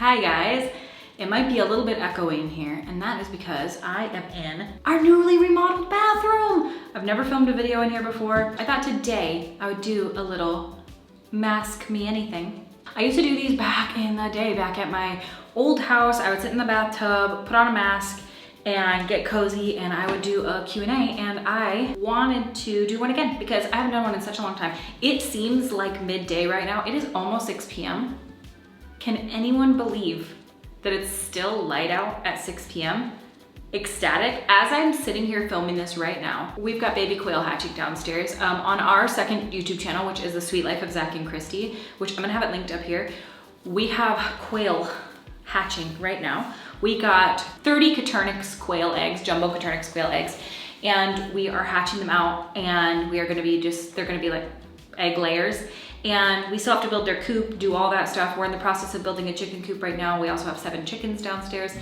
Hi guys, it might be a little bit echoey in here, and that is because I am in our newly remodeled bathroom. I've never filmed a video in here before. I thought today I would do a little mask me anything. I used to do these back in the day, back at my old house. I would sit in the bathtub, put on a mask, and get cozy, and I would do a Q&A, and I wanted to do one again because I haven't done one in such a long time. It seems like midday right now. It is almost 6 p.m. Can anyone believe that it's still light out at 6 p.m? Ecstatic. As I'm sitting here filming this right now, we've got baby quail hatching downstairs on our second YouTube channel, which is The Sweet Life of Zack and Kristi, which I'm gonna have it linked up here. We have quail hatching right now. We got 30 Coturnix quail eggs, jumbo Coturnix quail eggs, and we are hatching them out, and we are gonna be they're gonna be like egg layers, and we still have to build their coop, do all that stuff. We're in the process of building a chicken coop right now. We also have 7 chickens downstairs.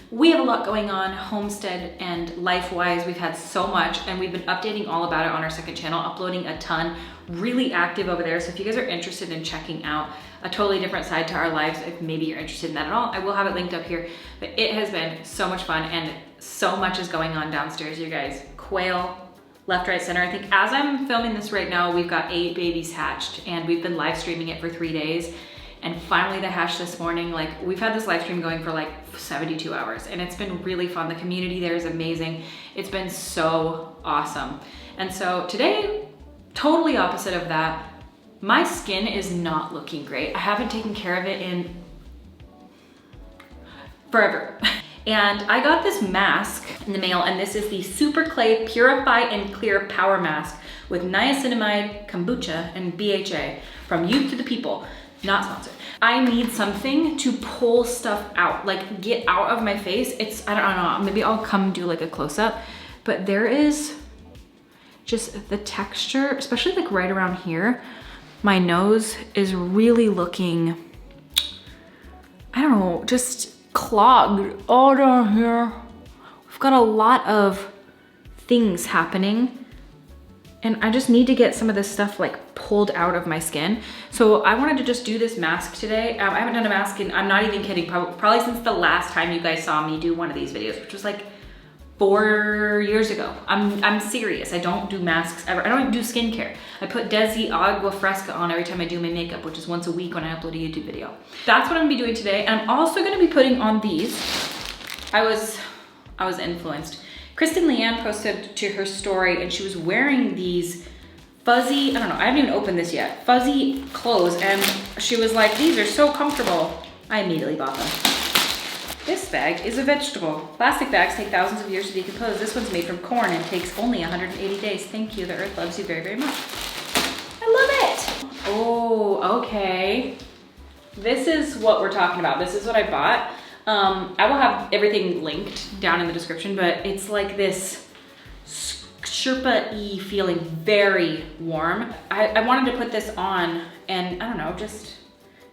We have a lot going on, homestead and life-wise. We've had so much, and we've been updating all about it on our second channel, uploading a ton, really active over there. So if you guys are interested in checking out a totally different side to our lives, if maybe you're interested in that at all, I will have it linked up here. But it has been so much fun, and so much is going on downstairs, you guys. Quail, left, right, center. I think as I'm filming this right now, we've got 8 babies hatched, and we've been live streaming it for 3 days. And finally they hatched this morning. Like, we've had this live stream going for like 72 hours, and it's been really fun. The community there is amazing. It's been so awesome. And so today, totally opposite of that, my skin is not looking great. I haven't taken care of it in forever. And I got this mask in the mail, and this is the Suyperclay Purify and Clear Power Mask with niacinamide, kombucha, and BHA from Youth to the People. Not sponsored. I need something to pull stuff out, like get out of my face. I don't know, maybe I'll come do like a close-up, but there is just the texture, especially like right around here. My nose is really looking, I don't know, just clogged all down here. We've got a lot of things happening, and I just need to get some of this stuff like pulled out of my skin. So I wanted to just do this mask today. I haven't done a mask in, I'm not even kidding, probably since the last time you guys saw me do one of these videos, which was like 4 years ago. I'm serious. I don't do masks ever. I don't even do skincare. I put Desi Agua Fresca on every time I do my makeup, which is once a week when I upload a YouTube video. That's what I'm gonna be doing today. And I'm also gonna be putting on these. I was influenced. Kristen Leanne posted to her story, and she was wearing these fuzzy, I don't know, I haven't even opened this yet, fuzzy clothes, and she was like, these are so comfortable. I immediately bought them. This bag is a vegetable. Plastic bags take thousands of years to decompose. This one's made from corn and takes only 180 days. Thank you, the earth loves you very, very much. I love it. Oh, okay. This is what we're talking about. This is what I bought. I will have everything linked down in the description, but it's like this Sherpa-y feeling, very warm. I wanted to put this on and, I don't know, just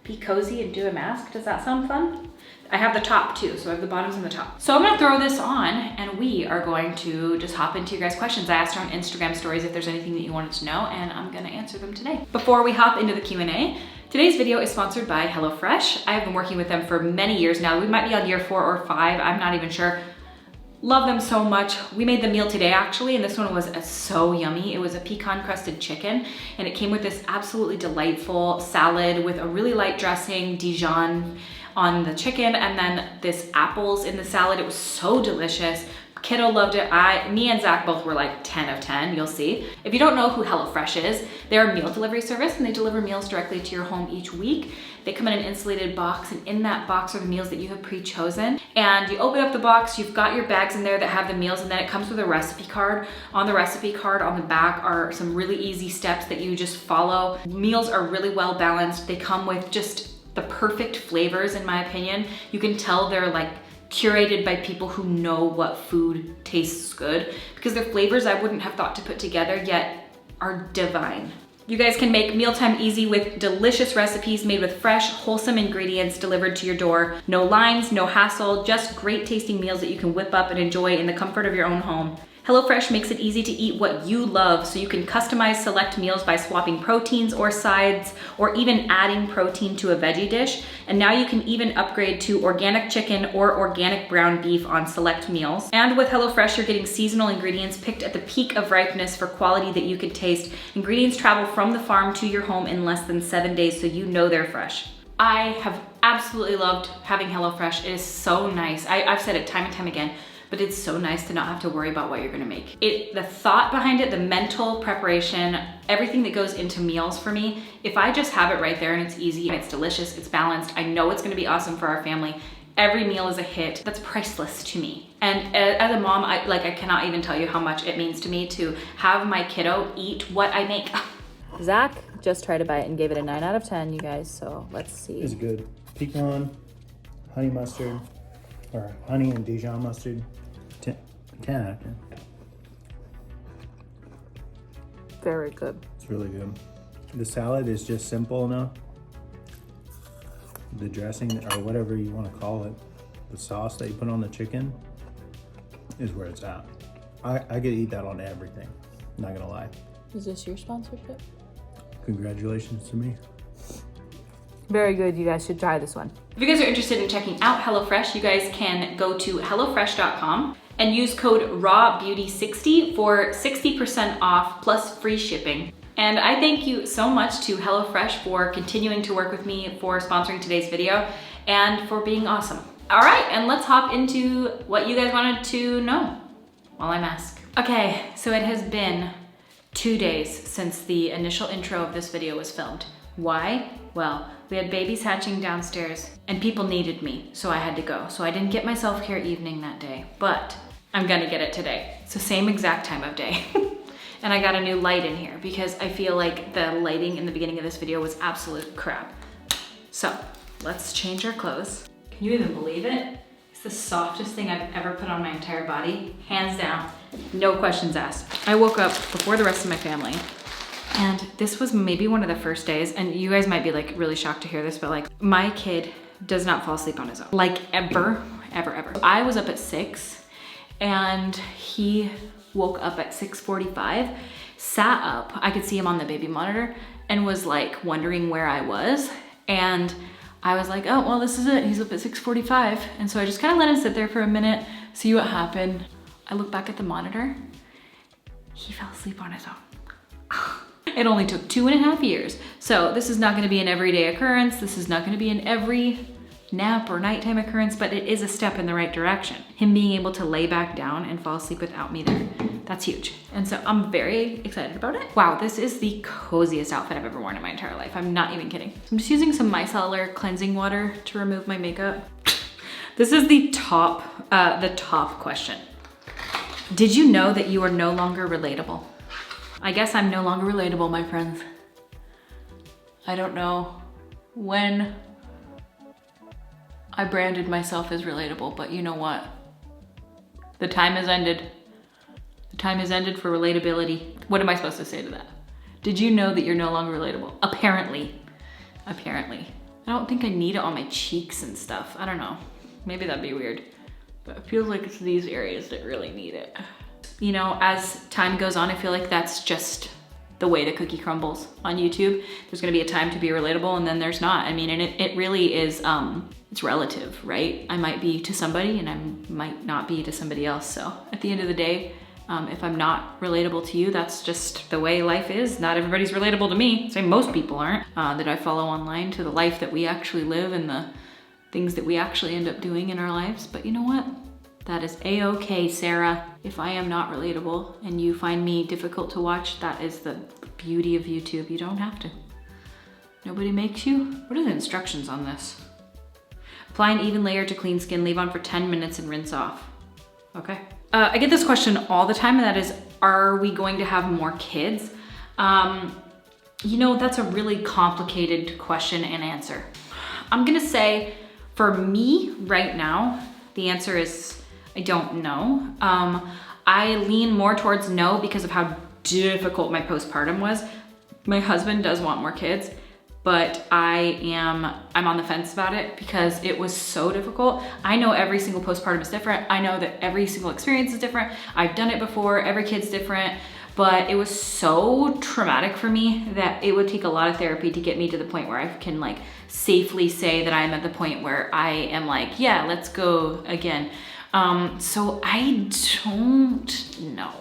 be cozy and do a mask. Does that sound fun? I have the top too, so I have the bottoms and the top. So I'm gonna throw this on, and we are going to just hop into your guys' questions. I asked her on Instagram stories if there's anything that you wanted to know, and I'm gonna answer them today. Before we hop into the Q&A, today's video is sponsored by HelloFresh. I have been working with them for many years now. We might be on year 4 or 5, I'm not even sure. Love them so much. We made the meal today actually, and this one was so yummy. It was a pecan crusted chicken, and it came with this absolutely delightful salad with a really light dressing, Dijon on the chicken, and then this apples in the salad. It was so delicious. Kiddo loved it. Me and Zach both were like 10 of 10, you'll see. If you don't know who HelloFresh is, they're a meal delivery service, and they deliver meals directly to your home each week. They come in an insulated box, and in that box are the meals that you have pre-chosen. And you open up the box, you've got your bags in there that have the meals, and then it comes with a recipe card. On the recipe card on the back are some really easy steps that you just follow. Meals are really well balanced. They come with just the perfect flavors, in my opinion. You can tell they're like curated by people who know what food tastes good, because their flavors I wouldn't have thought to put together yet are divine. You guys can make mealtime easy with delicious recipes made with fresh, wholesome ingredients delivered to your door. No lines, no hassle, just great tasting meals that you can whip up and enjoy in the comfort of your own home. HelloFresh makes it easy to eat what you love, so you can customize select meals by swapping proteins or sides, or even adding protein to a veggie dish. And now you can even upgrade to organic chicken or organic ground beef on select meals. And with HelloFresh, you're getting seasonal ingredients picked at the peak of ripeness for quality that you can taste. Ingredients travel from the farm to your home in less than 7 days, so you know they're fresh. I have absolutely loved having HelloFresh. It is so nice. I've said it time and time again, but it's so nice to not have to worry about what you're gonna make. The thought behind it, the mental preparation, everything that goes into meals for me, if I just have it right there and it's easy, and it's delicious, it's balanced, I know it's gonna be awesome for our family. Every meal is a hit. That's priceless to me. And as a mom, I cannot even tell you how much it means to me to have my kiddo eat what I make. Zach just tried to buy it and gave it a 9 out of 10, you guys, so let's see. It's good. Pecan, honey mustard, or honey and Dijon mustard. 10 out of 10. Very good. It's really good. The salad is just simple enough. The dressing, or whatever you want to call it, the sauce that you put on the chicken is where it's at. I could eat that on everything, not gonna lie. Is this your sponsorship? Congratulations to me. Very good, you guys should try this one. If you guys are interested in checking out HelloFresh, you guys can go to HelloFresh.com and use code RawBeautyKristi for 60% off plus free shipping. And I thank you so much to HelloFresh for continuing to work with me, for sponsoring today's video, and for being awesome. All right, and let's hop into what you guys wanted to know while I mask. Okay, so it has been 2 days since the initial intro of this video was filmed. Why? Well, we had babies hatching downstairs and people needed me, so I had to go. So I didn't get my self-care evening that day, but I'm gonna get it today. So same exact time of day. And I got a new light in here because I feel like the lighting in the beginning of this video was absolute crap. So let's change our clothes. Can you even believe it? It's the softest thing I've ever put on my entire body, hands down, no questions asked. I woke up before the rest of my family, and this was maybe one of the first days, and you guys might be like really shocked to hear this, but like my kid does not fall asleep on his own. Like ever, ever, ever. I was up at 6 and he woke up at 6:45, sat up, I could see him on the baby monitor, and was like wondering where I was. And I was like, oh, well, this is it. He's up at 6:45. And so I just kind of let him sit there for a minute, see what happened. I look back at the monitor, he fell asleep on his own. It only took 2.5 years. So this is not gonna be an everyday occurrence. This is not gonna be an every nap or nighttime occurrence, but it is a step in the right direction. Him being able to lay back down and fall asleep without me there, that's huge. And so I'm very excited about it. Wow, this is the coziest outfit I've ever worn in my entire life. I'm not even kidding. So I'm just using some micellar cleansing water to remove my makeup. This is the top question. Did you know that you are no longer relatable? I guess I'm no longer relatable, my friends. I don't know when I branded myself as relatable, but you know what? The time has ended. The time has ended for relatability. What am I supposed to say to that? Did you know that you're no longer relatable? Apparently. Apparently. I don't think I need it on my cheeks and stuff. I don't know. Maybe that'd be weird. But it feels like it's these areas that really need it. You know, as time goes on, I feel like that's just the way the cookie crumbles on YouTube. There's gonna be a time to be relatable and then there's not. I mean, and it really is, it's relative, right? I might be to somebody and I might not be to somebody else. So at the end of the day, if I'm not relatable to you, that's just the way life is. Not everybody's relatable to me. Say most people aren't, that I follow online, to the life that we actually live and the things that we actually end up doing in our lives. But you know what? That is a-okay, Sarah. If I am not relatable and you find me difficult to watch, that is the beauty of YouTube. You don't have to. Nobody makes you. What are the instructions on this? Apply an even layer to clean skin, leave on for 10 minutes and rinse off. Okay. I get this question all the time, and that is, are we going to have more kids? You know, that's a really complicated question and answer. I'm gonna say, for me right now, the answer is, I don't know. I lean more towards no because of how difficult my postpartum was. My husband does want more kids. but I'm on the fence about it because it was so difficult. I know every single postpartum is different. I know that every single experience is different. I've done it before, every kid's different, but it was so traumatic for me that it would take a lot of therapy to get me to the point where I can like safely say that I'm at the point where I am like, yeah, let's go again. So I don't know.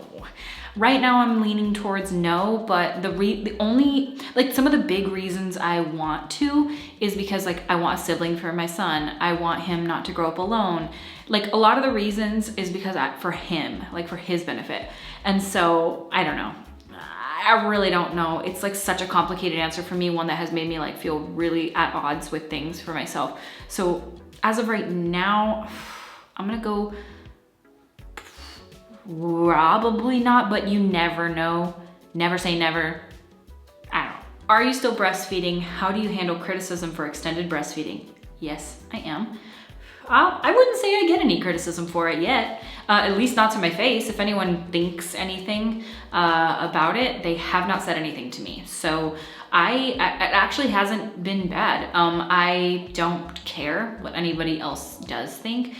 Right now I'm leaning towards no, but the only, like some of the big reasons I want to is because like I want a sibling for my son. I want him not to grow up alone. Like a lot of the reasons is because for him, like for his benefit. And so I don't know. I really don't know. It's like such a complicated answer for me, one that has made me like feel really at odds with things for myself. So as of right now, I'm gonna go probably not, but you never know. Never say never. I don't know. Are you still breastfeeding? How do you handle criticism for extended breastfeeding? Yes, I am. I wouldn't say I get any criticism for it yet, at least not to my face. If anyone thinks anything about it, they have not said anything to me. So it actually hasn't been bad. I don't care what anybody else does think.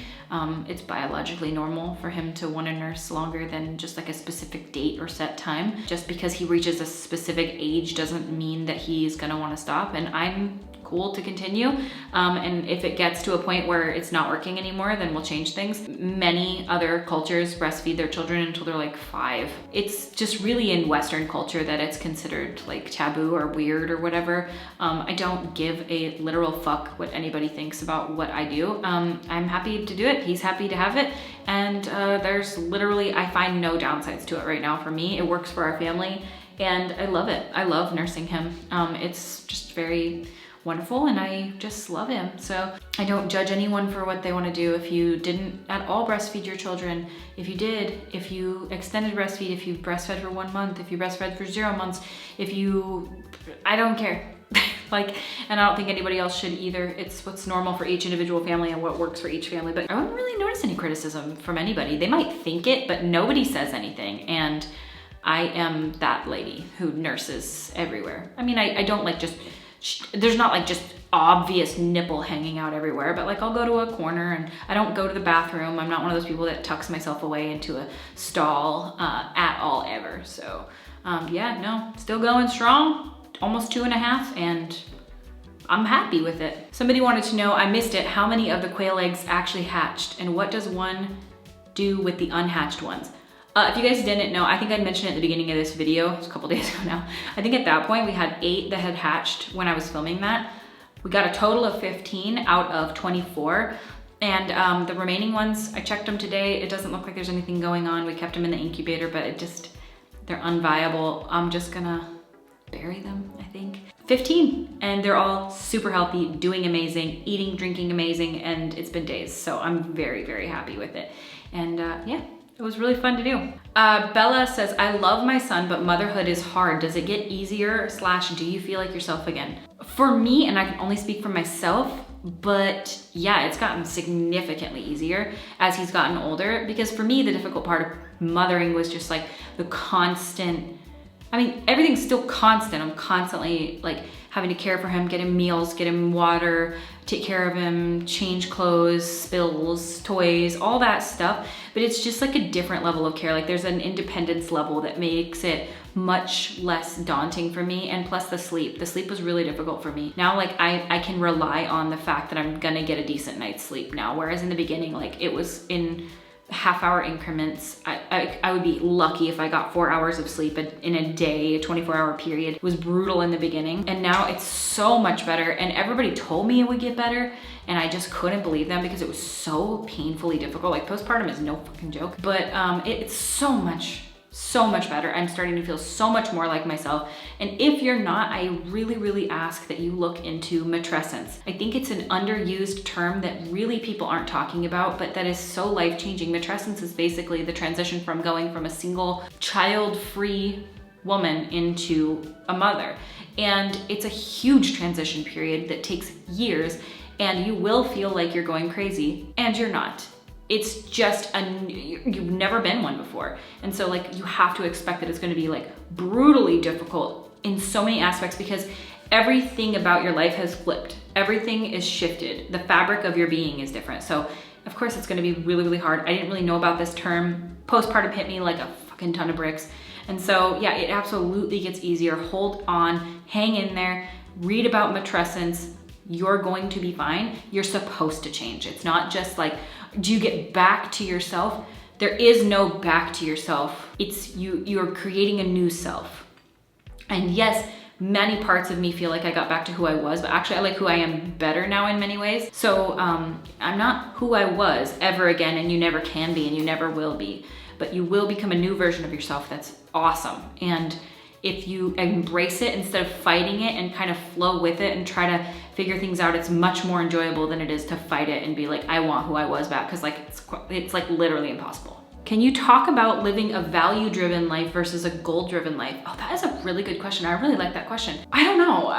It's biologically normal for him to want to nurse longer than just like a specific date or set time. Just because he reaches a specific age doesn't mean that he's gonna want to stop, and I'm cool to continue. And if it gets to a point where it's not working anymore, then we'll change things. Many other cultures breastfeed their children until they're like 5. It's just really in Western culture that it's considered like taboo or weird or whatever. I don't give a literal fuck what anybody thinks about what I do. I'm happy to do it. He's happy to have it. And there's literally, I find no downsides to it right now for me. It works for our family and I love it. I love nursing him. It's just very wonderful and I just love him. So I don't judge anyone for what they want to do. If you didn't at all breastfeed your children, if you did, if you extended breastfeed, if you breastfed for 1 month, if you breastfed for 0 months, I don't care. Like, and I don't think anybody else should either. It's what's normal for each individual family and what works for each family. But I don't really notice any criticism from anybody. They might think it, but nobody says anything. And I am that lady who nurses everywhere. I mean, I don't like just, there's not like just obvious nipple hanging out everywhere, but like I'll go to a corner and I don't go to the bathroom. I'm not one of those people that tucks myself away into a stall at all ever. So yeah, no, still going strong, almost 2.5, and I'm happy with it. Somebody wanted to know, I missed it, how many of the quail eggs actually hatched and what does one do with the unhatched ones? If you guys didn't know, I think I mentioned it at the beginning of this video, it's a couple days ago now. I think at that point we had 8 that had hatched when I was filming that. We got a total of 15 out of 24. And the remaining ones, I checked them today. It doesn't look like there's anything going on. We kept them in the incubator, but they're unviable. I'm just gonna bury them, I think. 15, and they're all super healthy, doing amazing, eating, drinking amazing, and it's been days. So I'm very, very happy with it. And yeah. It was really fun to do. Bella says, I love my son, but motherhood is hard. Does it get easier / do you feel like yourself again? For me, and I can only speak for myself, but yeah, it's gotten significantly easier as he's gotten older, because for me, the difficult part of mothering was just like the constant, I mean, everything's still constant. I'm constantly like having to care for him, get him meals, get him water, take care of him, change clothes, spills, toys, all that stuff. But it's just like a different level of care. Like there's an independence level that makes it much less daunting for me. And plus the sleep. The sleep was really difficult for me. Now like I can rely on the fact that I'm gonna get a decent night's sleep now. Whereas in the beginning, like it was in half-hour increments. I would be lucky if I got 4 hours of sleep in a day, a 24-hour period. It was brutal in the beginning, and now it's so much better. And everybody told me it would get better, and I just couldn't believe them because it was so painfully difficult. Like postpartum is no fucking joke, but it's so much better. I'm starting to feel so much more like myself. And if you're not, I really, really ask that you look into matrescence. I think it's an underused term that really people aren't talking about, but that is so life-changing. Matrescence is basically the transition from going from a single child-free woman into a mother. And it's a huge transition period that takes years, and you will feel like you're going crazy, and you're not. It's just, you've never been one before. And so like, you have to expect that it's gonna be like brutally difficult in so many aspects, because everything about your life has flipped. Everything is shifted. The fabric of your being is different. So of course it's gonna be really, really hard. I didn't really know about this term. Postpartum hit me like a fucking ton of bricks. And so yeah, it absolutely gets easier. Hold on, hang in there, read about matrescence. You're going to be fine. You're supposed to change. It's not just like, do you get back to yourself? There is no back to yourself. It's you're creating a new self. And yes, many parts of me feel like I got back to who I was, but actually I like who I am better now in many ways. So I'm not who I was ever again, and you never can be, and you never will be, but you will become a new version of yourself that's awesome. And if you embrace it instead of fighting it and kind of flow with it and try to figure things out, it's much more enjoyable than it is to fight it and be like, I want who I was back, because like it's like literally impossible. Can you talk about living a value-driven life versus a goal-driven life? Oh, that is a really good question. I really like that question. I don't know.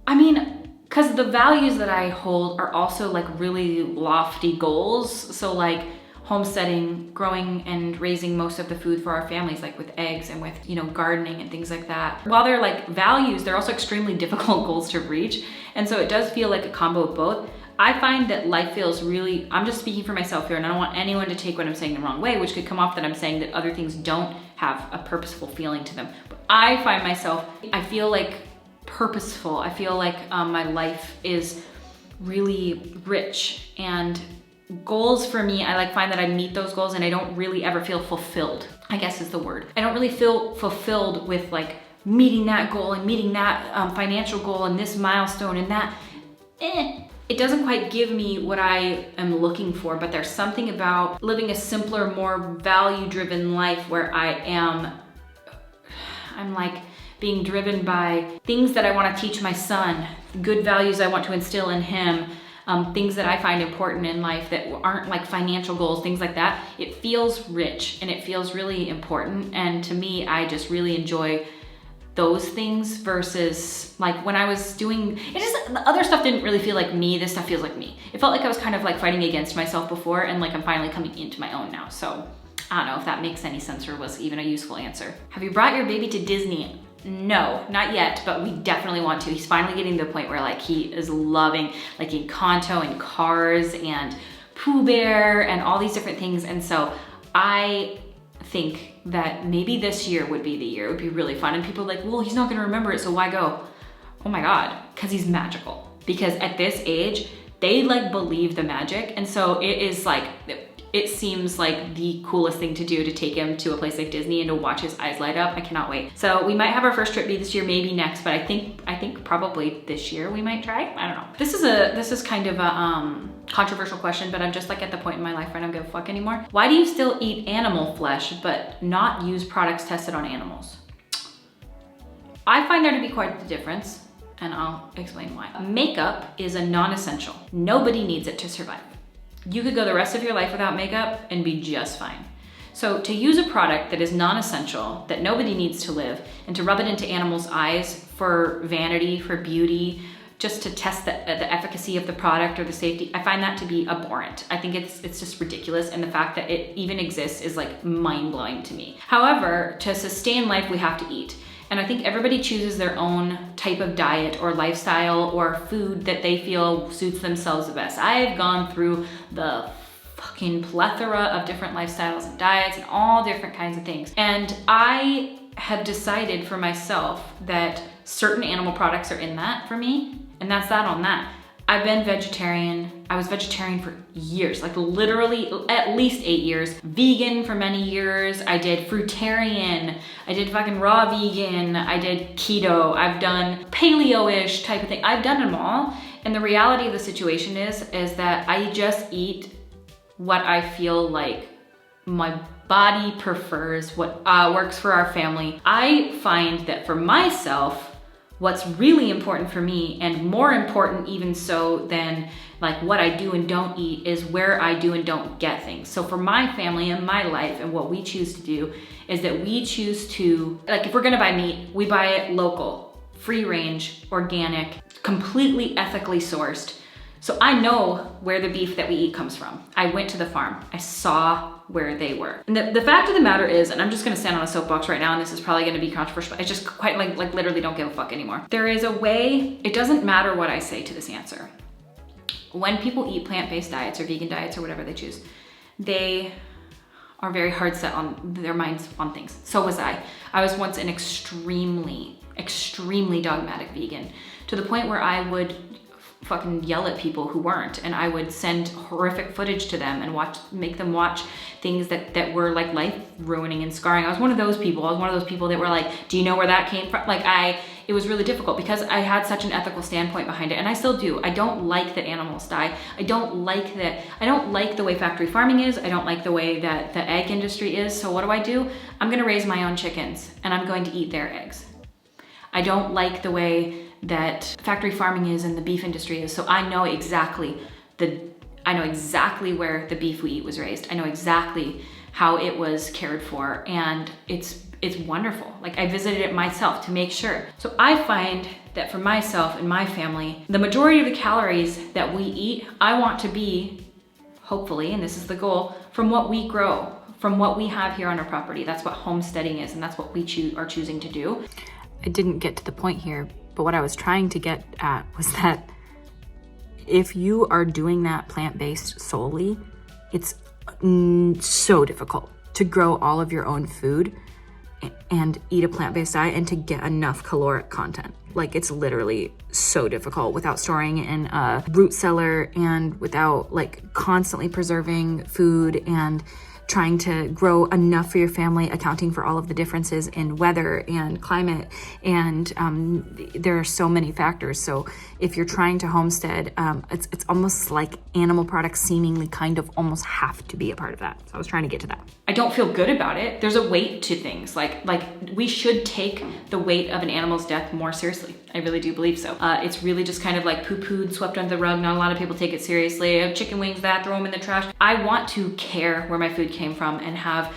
I mean, because the values that I hold are also like really lofty goals. So like homesteading, growing and raising most of the food for our families, like with eggs and with, you know, gardening and things like that. While they're like values, they're also extremely difficult goals to reach. And so it does feel like a combo of both. I find that life feels really, I'm just speaking for myself here, and I don't want anyone to take what I'm saying the wrong way, which could come off that I'm saying that other things don't have a purposeful feeling to them. But I find myself, I feel like purposeful. I feel like my life is really rich, and goals for me, I like find that I meet those goals and I don't really ever feel fulfilled, I guess is the word. I don't really feel fulfilled with like meeting that goal and meeting that financial goal and this milestone and that. It doesn't quite give me what I am looking for, but there's something about living a simpler, more value-driven life where I'm like being driven by things that I want to teach my son, good values I want to instill in him, things that I find important in life that aren't like financial goals, things like that. It feels rich and it feels really important. And to me, I just really enjoy those things versus like when I was doing, it just, the other stuff didn't really feel like me. This stuff feels like me. It felt like I was kind of like fighting against myself before, and like I'm finally coming into my own now. So I don't know if that makes any sense or was even a useful answer. Have you brought your baby to Disney? No, not yet, but we definitely want to. He's finally getting to the point where like he is loving like Encanto and Cars and Pooh Bear and all these different things. And so I think that maybe this year would be the year. It would be really fun. And people are like, well, he's not gonna remember it, so why go? Oh my God, because he's magical. Because at this age, they like believe the magic. And so it is like, it seems like the coolest thing to do to take him to a place like Disney and to watch his eyes light up. I cannot wait. So we might have our first trip be this year, maybe next, but I think probably this year we might try. I don't know. This is kind of a controversial question, but I'm just like at the point in my life where I don't give a fuck anymore. Why do you still eat animal flesh but not use products tested on animals? I find there to be quite the difference, and I'll explain why. Makeup is a non-essential. Nobody needs it to survive. You could go the rest of your life without makeup and be just fine. So to use a product that is non-essential, that nobody needs to live, and to rub it into animals' eyes for vanity, for beauty, just to test the efficacy of the product or the safety, I find that to be abhorrent. I think it's just ridiculous, and the fact that it even exists is like mind-blowing to me. However, to sustain life, we have to eat. And I think everybody chooses their own type of diet or lifestyle or food that they feel suits themselves the best. I've gone through the fucking plethora of different lifestyles and diets and all different kinds of things. And I have decided for myself that certain animal products are in that for me, and that's that on that. I've been vegetarian. I was vegetarian for years, like literally at least 8 years. Vegan for many years. I did fruitarian. I did fucking raw vegan. I did keto. I've done paleo-ish type of thing. I've done them all. And the reality of the situation is that I just eat what I feel like my body prefers, what works for our family. I find that for myself, what's really important for me, and more important even so than like what I do and don't eat, is where I do and don't get things. So for my family and my life, and what we choose to do is that we choose to, like if we're gonna buy meat, we buy it local, free range, organic, completely ethically sourced, So I know where the beef that we eat comes from. I went to the farm. I saw where they were. And the fact of the matter is, and I'm just gonna stand on a soapbox right now, and this is probably gonna be controversial, I just quite like literally don't give a fuck anymore. There is a way, it doesn't matter what I say to this answer. When people eat plant-based diets or vegan diets or whatever they choose, they are very hard set on their minds on things. So was I. I was once an extremely dogmatic vegan, to the point where I would fucking yell at people who weren't, and I would send horrific footage to them and make them watch things that were like life ruining and scarring. I was one of those people. I was one of those people that were like, do you know where that came from? Like it was really difficult because I had such an ethical standpoint behind it, and I still do. I don't like that animals die. I don't like the way factory farming is. I don't like the way that the egg industry is. So what do? I'm gonna raise my own chickens and I'm going to eat their eggs. I don't like the way that factory farming is and the beef industry is. So I know exactly where the beef we eat was raised. I know exactly how it was cared for, and it's wonderful. Like, I visited it myself to make sure. So I find that for myself and my family, the majority of the calories that we eat, I want to be, hopefully, and this is the goal, from what we grow, from what we have here on our property. That's what homesteading is, and that's what we are choosing to do. I didn't get to the point here, but what I was trying to get at was that if you are doing that plant-based solely, it's so difficult to grow all of your own food and eat a plant-based diet and to get enough caloric content. Like, it's literally so difficult without storing in a root cellar and without like constantly preserving food and trying to grow enough for your family, accounting for all of the differences in weather and climate. And there are so many factors. So if you're trying to homestead, it's almost like animal products seemingly kind of almost have to be a part of that. So I was trying to get to that. I don't feel good about it. There's a weight to things. Like we should take the weight of an animal's death more seriously. I really do believe so. It's really just kind of like poo-pooed, swept under the rug. Not a lot of people take it seriously. Chicken wings, throw them in the trash. I want to care where my food came from and have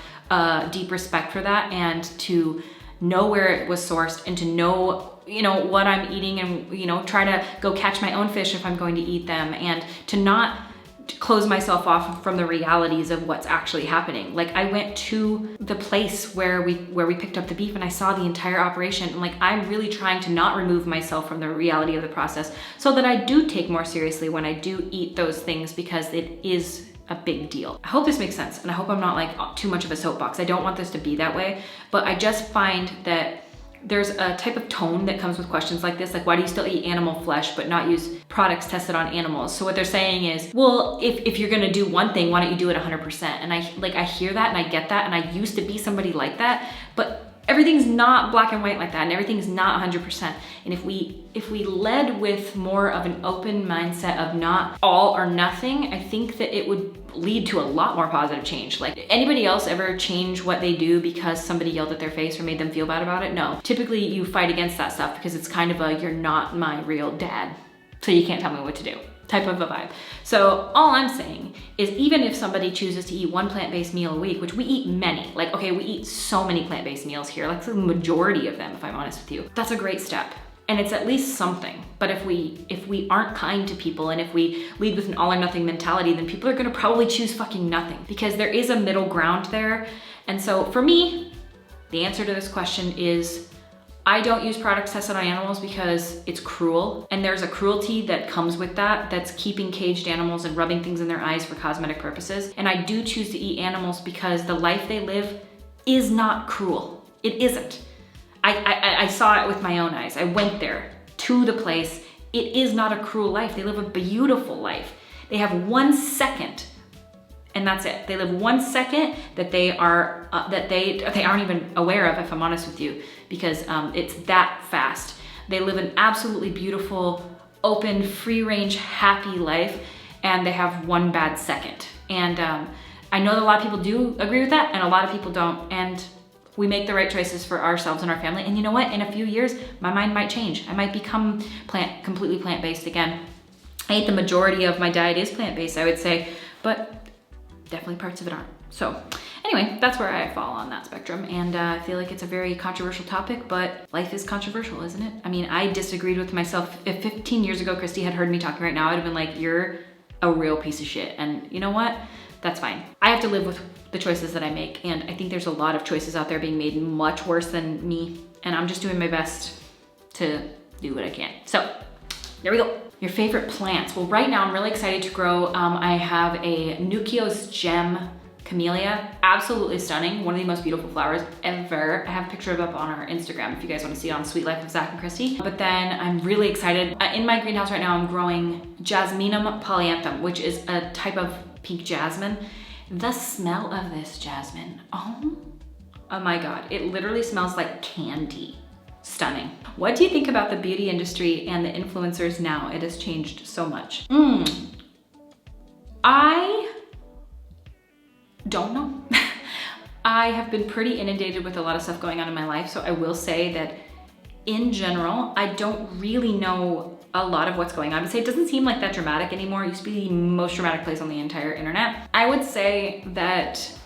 deep respect for that, and to know where it was sourced, and to know, what I'm eating, and, try to go catch my own fish if I'm going to eat them, and to not close myself off from the realities of what's actually happening. Like, I went to the place where we picked up the beef, and I saw the entire operation, and like, I'm really trying to not remove myself from the reality of the process, so that I do take more seriously when I do eat those things, because it is a big deal. I hope this makes sense, and I hope I'm not like too much of a soapbox. I don't want this to be that way, but I just find that there's a type of tone that comes with questions like this, like, why do you still eat animal flesh but not use products tested on animals? So what they're saying is, well, if you're gonna do one thing, why don't you do it 100%? And I hear that, and I get that, and I used to be somebody like that, but everything's not black and white like that, and everything's not 100%. And if we led with more of an open mindset of not all or nothing, I think that it would lead to a lot more positive change. Like, anybody else ever change what they do because somebody yelled at their face or made them feel bad about it? No. Typically you fight against that stuff because it's kind of a, you're not my real dad, so you can't tell me what to do type of a vibe. So all I'm saying is, even if somebody chooses to eat one plant-based meal a week, which we eat many, like, okay, we eat so many plant-based meals here, like the majority of them, if I'm honest with you, that's a great step. And it's at least something. But if we aren't kind to people, and if we lead with an all or nothing mentality, then people are gonna probably choose fucking nothing, because there is a middle ground there. And so for me, the answer to this question is, I don't use products tested on animals because it's cruel, and there's a cruelty that comes with that, that's keeping caged animals and rubbing things in their eyes for cosmetic purposes. And I do choose to eat animals because the life they live is not cruel. It isn't. I saw it with my own eyes. I went there to the place. It is not a cruel life. They live a beautiful life. They have 1 second, and that's it. They live 1 second that they are that they aren't even aware of, if I'm honest with you, because it's that fast. They live an absolutely beautiful, open, free-range, happy life, and they have 1 bad second. And I know that a lot of people do agree with that, and a lot of people don't. And we make the right choices for ourselves and our family. And you know what? In a few years, my mind might change. I might become completely plant-based again. I eat the majority of my diet is plant-based, I would say, but definitely parts of it aren't. So Anyway, that's where I fall on that spectrum, and I feel like it's a very controversial topic, but life is controversial, isn't it? I mean, I disagreed with myself. If 15 years ago Kristi had heard me talking right now, I'd have been like, you're a real piece of shit. And you know what? That's fine. I have to live with the choices that I make, and I think there's a lot of choices out there being made much worse than me, and I'm just doing my best to do what I can. So, there we go. Your favorite plants. Well, right now I'm really excited to grow. I have a Nucio's Gem Camellia, absolutely stunning. One of the most beautiful flowers ever. I have a picture of it up on our Instagram if you guys want to see it on Sweet Life of Zack and Kristi. But then I'm really excited. In my greenhouse right now, I'm growing Jasminum polyanthum, which is a type of pink jasmine. The smell of this jasmine, oh my God. It literally smells like candy. Stunning. What do you think about the beauty industry and the influencers now? It has changed so much. I don't know. I have been pretty inundated with a lot of stuff going on in my life, so I will say that in general, I don't really know a lot of what's going on. I would say it doesn't seem like that dramatic anymore. It used to be the most dramatic place on the entire internet. I would say that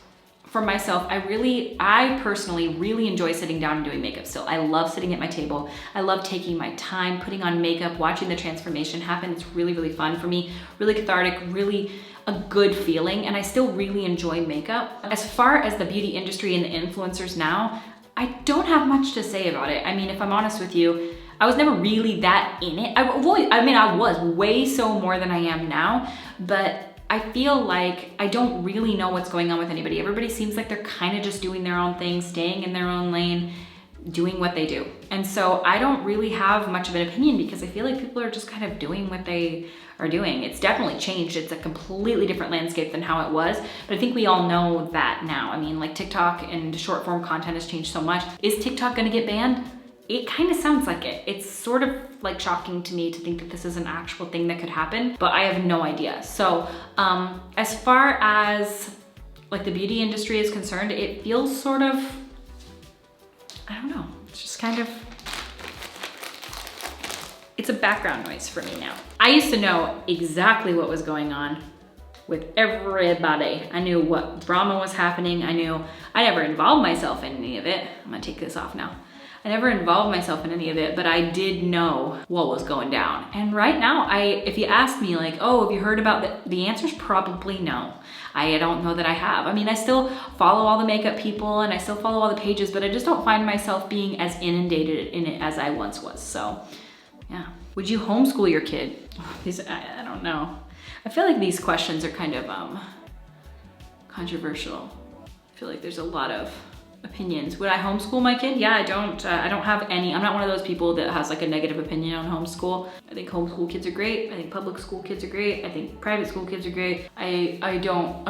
for myself, I personally really enjoy sitting down and doing makeup still. I love sitting at my table. I love taking my time, putting on makeup, watching the transformation happen. It's really, really fun for me, really cathartic, really a good feeling, and I still really enjoy makeup. As far as the beauty industry and the influencers now, I don't have much to say about it. I mean, if I'm honest with you, I was never really that in it. I was way so more than I am now, but I feel like I don't really know what's going on with anybody. Everybody seems like they're kind of just doing their own thing, staying in their own lane, doing what they do. And so I don't really have much of an opinion because I feel like people are just kind of doing what they are doing. It's definitely changed. It's a completely different landscape than how it was, but I think we all know that now. I mean, like TikTok and short form content has changed so much. Is TikTok gonna get banned? It kind of sounds like it. It's sort of like shocking to me to think that this is an actual thing that could happen, but I have no idea. So as far as like the beauty industry is concerned, it feels sort of, I don't know, it's just kind of, it's a background noise for me now. I used to know exactly what was going on with everybody. I knew what drama was happening. I never involved myself in any of it. I'm gonna take this off now. I never involved myself in any of it, but I did know what was going down. And right now, if you ask me like, oh, have you heard about the answer's probably no. I don't know that I have. I mean, I still follow all the makeup people and I still follow all the pages, but I just don't find myself being as inundated in it as I once was. So yeah. Would you homeschool your kid? I don't know. I feel like these questions are kind of controversial. I feel like there's a lot of opinions. Would I homeschool my kid? Yeah, I don't have any. I'm not one of those people that has like a negative opinion on homeschool. I think homeschool kids are great. I think public school kids are great. I think private school kids are great. I'm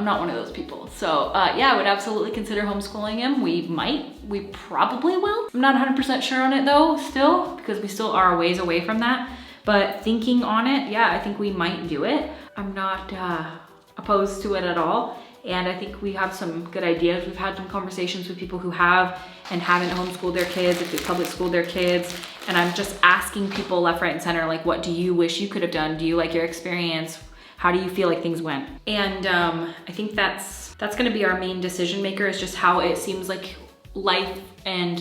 not one of those people. So yeah, I would absolutely consider homeschooling him. We probably will. I'm not 100% sure on it though, still, because we still are a ways away from that. But thinking on it, yeah, I think we might do it. I'm not opposed to it at all. And I think we have some good ideas. We've had some conversations with people who have and haven't homeschooled their kids, if they public schooled their kids. And I'm just asking people left, right, and center, like, what do you wish you could have done? Do you like your experience? How do you feel like things went? And I think that's gonna be our main decision maker, is just how it seems like life and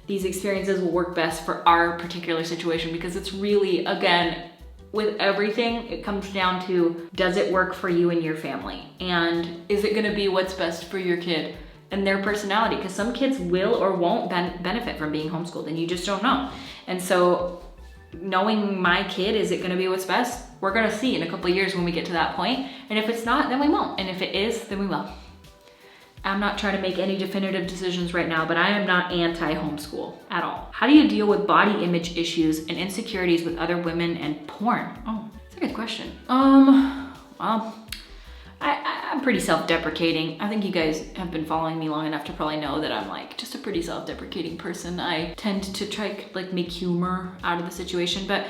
these experiences will work best for our particular situation, because it's really, again, with everything, it comes down to, does it work for you and your family? And is it gonna be what's best for your kid and their personality? Because some kids will or won't benefit from being homeschooled, and you just don't know. And so knowing my kid, is it gonna be what's best? We're gonna see in a couple of years when we get to that point. And if it's not, then we won't. And if it is, then we will. I'm not trying to make any definitive decisions right now, but I am not anti-homeschool at all. How do you deal with body image issues and insecurities with other women and porn? Oh, that's a good question. Well, I'm pretty self-deprecating. I think you guys have been following me long enough to probably know that I'm like just a pretty self-deprecating person. I tend to try like make humor out of the situation, but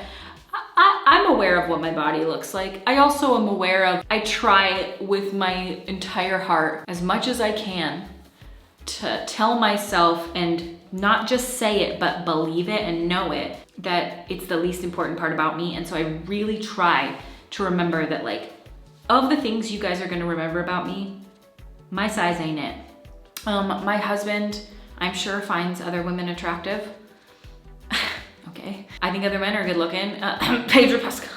I'm aware of what my body looks like. I also am aware of, I try with my entire heart, as much as I can, to tell myself and not just say it, but believe it and know it, that it's the least important part about me. And so I really try to remember that, like, of the things you guys are gonna remember about me, my size ain't it. My husband, I'm sure, finds other women attractive. Okay. I think other men are good looking. Pedro Pascal.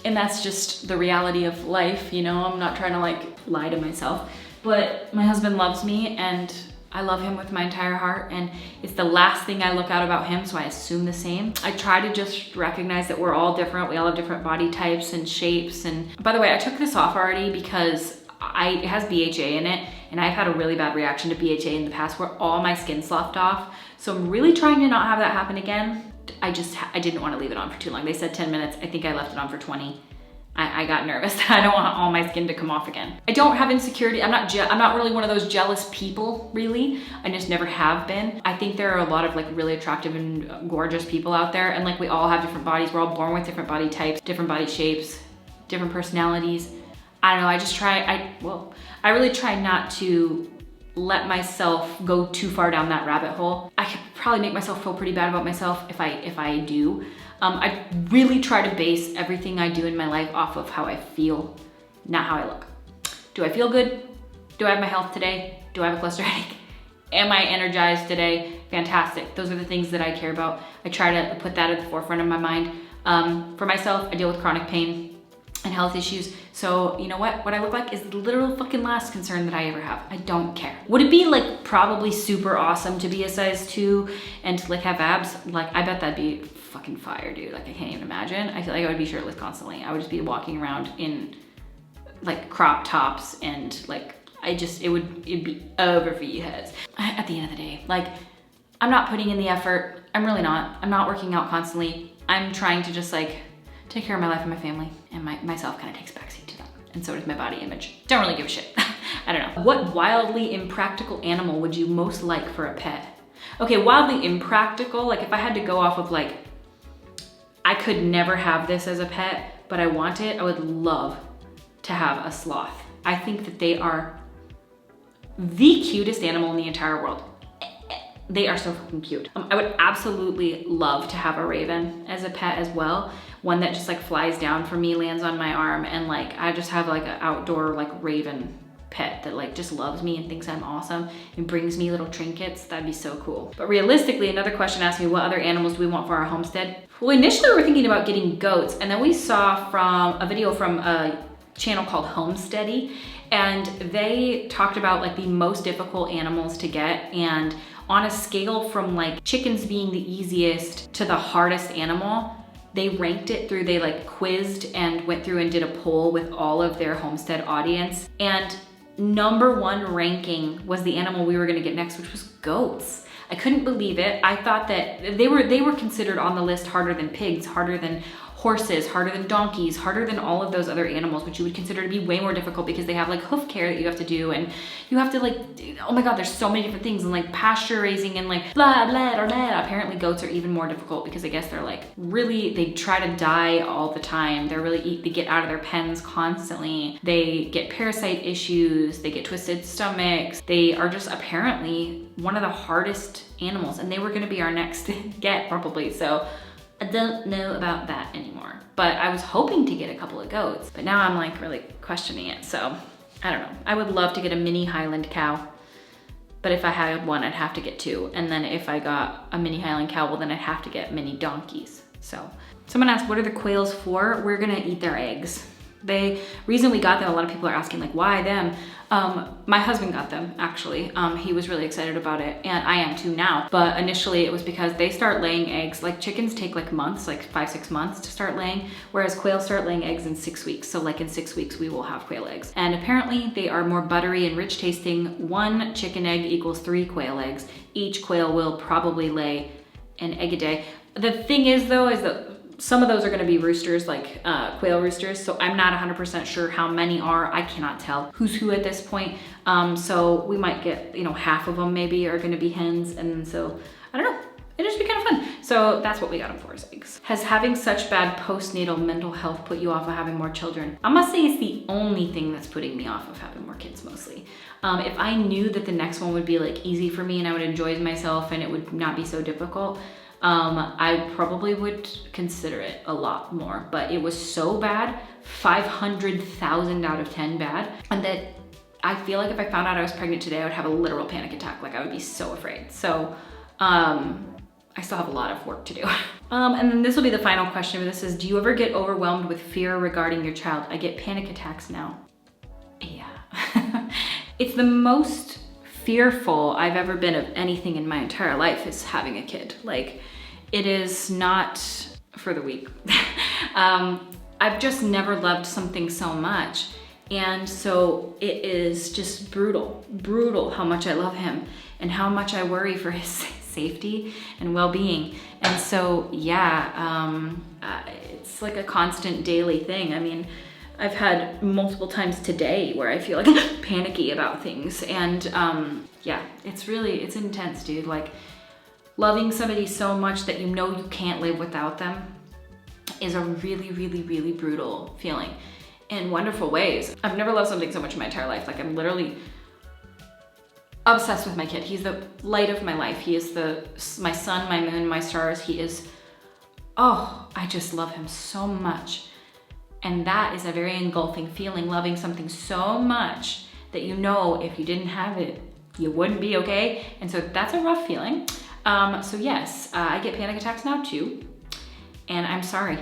And that's just the reality of life, you know? I'm not trying to like lie to myself, but my husband loves me and I love him with my entire heart, and it's the last thing I look at about him, so I assume the same. I try to just recognize that we're all different. We all have different body types and shapes. And by the way, I took this off already because it has BHA in it, and I've had a really bad reaction to BHA in the past where all my skin sloughed off. So I'm really trying to not have that happen again. I didn't want to leave it on for too long. They said 10 minutes. I think I left it on for 20. I got nervous that I don't want all my skin to come off again. I don't have insecurity. I'm not really one of those jealous people, really. I just never have been. I think there are a lot of like really attractive and gorgeous people out there, and like we all have different bodies. We're all born with different body types, different body shapes, different personalities. I don't know, I really try not to let myself go too far down that rabbit hole. I could probably make myself feel pretty bad about myself if I do. I really try to base everything I do in my life off of how I feel, not how I look. Do I feel good? Do I have my health today? Do I have a cluster headache? Am I energized today? Fantastic. Those are the things that I care about. I try to put that at the forefront of my mind. For myself, I deal with chronic pain and health issues. So you know what I look like is the literal fucking last concern that I ever have. I don't care. Would it be like probably super awesome to be a size 2 and to like have abs? Like I bet that'd be fucking fire, dude. Like I can't even imagine. I feel like I would be shirtless constantly. I would just be walking around in like crop tops and like it'd be over for you heads. At the end of the day, like I'm not putting in the effort. I'm really not. I'm not working out constantly. I'm trying to just like take care of my life and my family, and myself kind of takes backseat to that. And so does my body image. Don't really give a shit. I don't know. What wildly impractical animal would you most like for a pet? Okay, wildly impractical, like if I had to go off of like, I could never have this as a pet, but I want it, I would love to have a sloth. I think that they are the cutest animal in the entire world. They are so fucking cute. I would absolutely love to have a raven as a pet as well. One that just like flies down for me, lands on my arm, and like I just have like an outdoor like raven pet that like just loves me and thinks I'm awesome and brings me little trinkets. That'd be so cool. But realistically, another question asked me, what other animals do we want for our homestead? Well, initially we were thinking about getting goats, and then we saw from a video from a channel called Homesteady, and they talked about like the most difficult animals to get, and on a scale from like chickens being the easiest to the hardest animal, they ranked it through, they like quizzed and went through and did a poll with all of their homestead audience. And #1 ranking was the animal we were gonna get next, which was goats. I couldn't believe it. I thought that they were considered on the list harder than pigs, harder than horses, harder than donkeys, harder than all of those other animals, which you would consider to be way more difficult because they have like hoof care that you have to do, and you have to like, oh my God, there's so many different things, and like pasture raising and like blah, blah, blah, blah. Apparently goats are even more difficult because I guess they're like really, they try to die all the time. They get out of their pens constantly. They get parasite issues, they get twisted stomachs. They are just apparently one of the hardest animals, and they were gonna be our next get probably. So I don't know about that anymore, but I was hoping to get a couple of goats, but now I'm like really questioning it. So I don't know. I would love to get a mini Highland cow, but if I had one, I'd have to get 2. And then if I got a mini Highland cow, well then I'd have to get mini donkeys. So someone asked, what are the quails for? We're gonna eat their eggs. Reason we got them, a lot of people are asking like, why them? My husband got them actually. He was really excited about it, and I am too now. But initially it was because they start laying eggs. Like chickens take like months, like 5-6 months to start laying, whereas quails start laying eggs in 6 weeks. So like in 6 weeks we will have quail eggs. And apparently they are more buttery and rich tasting. 1 chicken egg equals 3 quail eggs. Each quail will probably lay an egg a day. The thing is though, is that some of those are gonna be roosters, like quail roosters. So I'm not 100% sure how many are. I cannot tell who's who at this point. So we might get, half of them maybe are gonna be hens. And so, I don't know, it'd just be kind of fun. So that's what we got them for, is eggs. Has having such bad postnatal mental health put you off of having more children? I must say it's the only thing that's putting me off of having more kids mostly. If I knew that the next one would be like easy for me and I would enjoy myself and it would not be so difficult, I probably would consider it a lot more, but it was so bad, 500,000 out of 10 bad, and that I feel like if I found out I was pregnant today, I would have a literal panic attack. Like I would be so afraid. So I still have a lot of work to do. And then this will be the final question. This is, do you ever get overwhelmed with fear regarding your child? I get panic attacks now. Yeah. It's the most fearful I've ever been of anything in my entire life is having a kid. Like, it is not for the weak. I've just never loved something so much. And so it is just brutal how much I love him and how much I worry for his safety and well-being. And so, yeah, it's like a constant daily thing. I mean, I've had multiple times today where I feel like panicky about things. And yeah, it's intense, dude. Like, loving somebody so much that you know you can't live without them is a really brutal feeling in wonderful ways. I've never loved something so much in my entire life. Like, I'm literally obsessed with my kid. He's the light of my life. He is my sun, my moon, my stars. He is, oh, I just love him so much. And that is a very engulfing feeling, loving something so much that you know if you didn't have it, you wouldn't be okay. And so that's a rough feeling. So yes, I get panic attacks now too. And I'm sorry.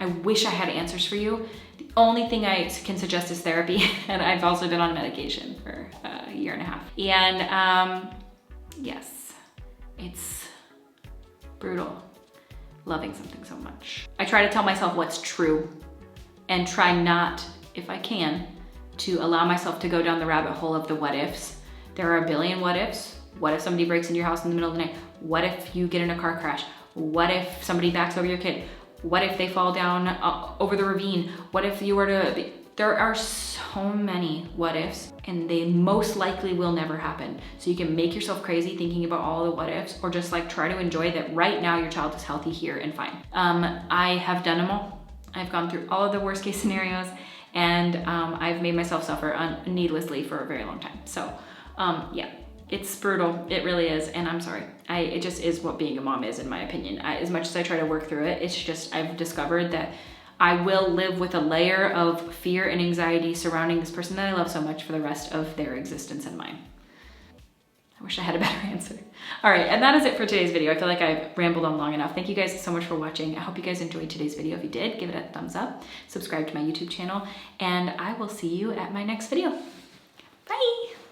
I wish I had answers for you. The only thing I can suggest is therapy. And I've also been on medication for a year and a half. And yes, it's brutal loving something so much. I try to tell myself what's true and try not, if I can, to allow myself to go down the rabbit hole of the what ifs. There are a billion what ifs. What if somebody breaks into your house in the middle of the night? What if you get in a car crash? What if somebody backs over your kid? What if they fall down over the ravine? What if you were to, there are so many what ifs, and they most likely will never happen. So you can make yourself crazy thinking about all the what ifs, or just like try to enjoy that right now your child is healthy here and fine. I have done them all. I've gone through all of the worst case scenarios, and I've made myself suffer needlessly for a very long time. So yeah, it's brutal. It really is. And I'm sorry. It just is what being a mom is, in my opinion. As much as I try to work through it, it's just, I've discovered that I will live with a layer of fear and anxiety surrounding this person that I love so much for the rest of their existence and mine. I wish I had a better answer. All right, and that is it for today's video. I feel like I've rambled on long enough. Thank you guys so much for watching. I hope you guys enjoyed today's video. If you did, give it a thumbs up, subscribe to my YouTube channel, and I will see you at my next video.